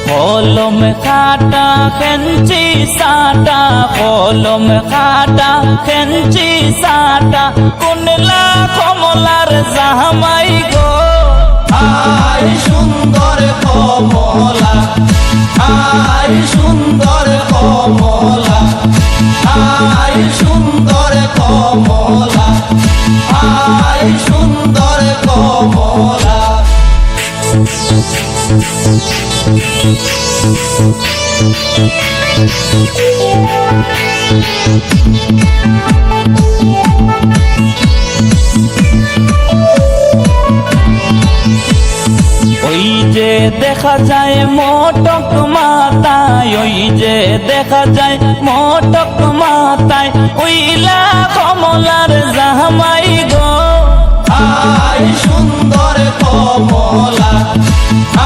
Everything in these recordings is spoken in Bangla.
কলম খাটা খেঞ্চি সাটা, কলম খাটা খেঞ্চি সাটা, কুনলা কমলার জামাই গো। আই সুন্দর কমলা, আই সুন্দর কমলা, আই সুন্দর কমলা, আই সুন্দর কমলা। ওই যে দেখা যায় মোটক মাথায়, ওই যে দেখা যায় মোটক মাথায়, ওইলা কমলার জামাই গো। আই সুন্দর কমলা,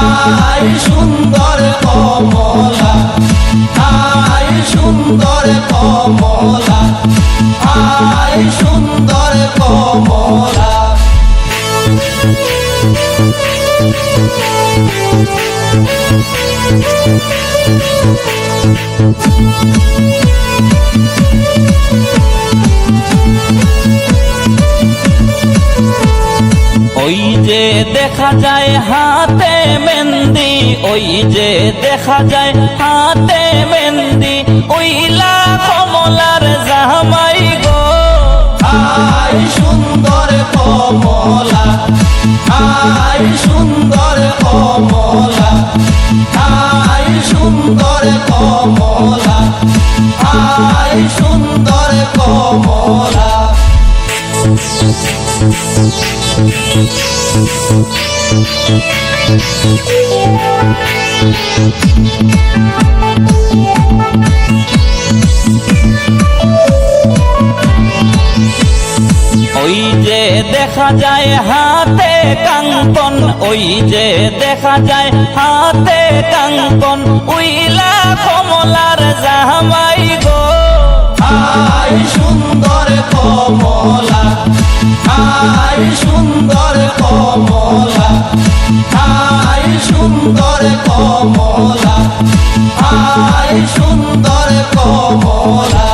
আই সুন্দর কমলা, আই সুন্দর কমলা, আই সুন্দর কমলা। ওই যে দেখা যায় হাতে মেহেন্দি, ওই যে দেখা যায় হাতে মেহেন্দি, ওইলা কমলার জামাই গো। আই সুন্দর কমলা, আই সুন্দর কমলা, আই সুন্দর কমলা, আই সুন্দর কমলা। ওই যে দেখা যায় হাতে কাঙ্কন, ওই যে দেখা যায় হাতে কাঙ্কন, উইলা কমলার জামাই গো। আই সুন্দর কমলা, আই সুন্দর কমলা, আই সুন্দর কমলা, আই সুন্দর কমলা।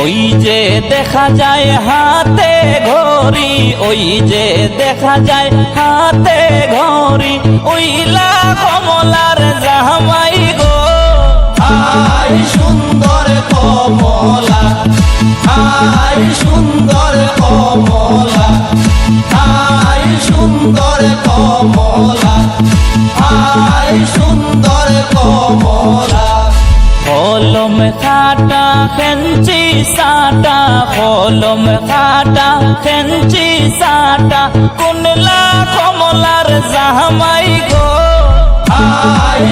ওই যে দেখা যায় হাতে ঘড়ি, ওই যে দেখা যায় হাতে ঘড়ি, ওইলা কমলার জামাই গো। আই সুন্দর কমলা, আই সুন্দর কমলা, আই সুন্দর কমলা, আই সুন্দর কমলা। কলম খাটা খেঞ্চি সাটা, কলম খাটা খেঞ্চি সাটা, কুনলা কমলার জামাই গো। আই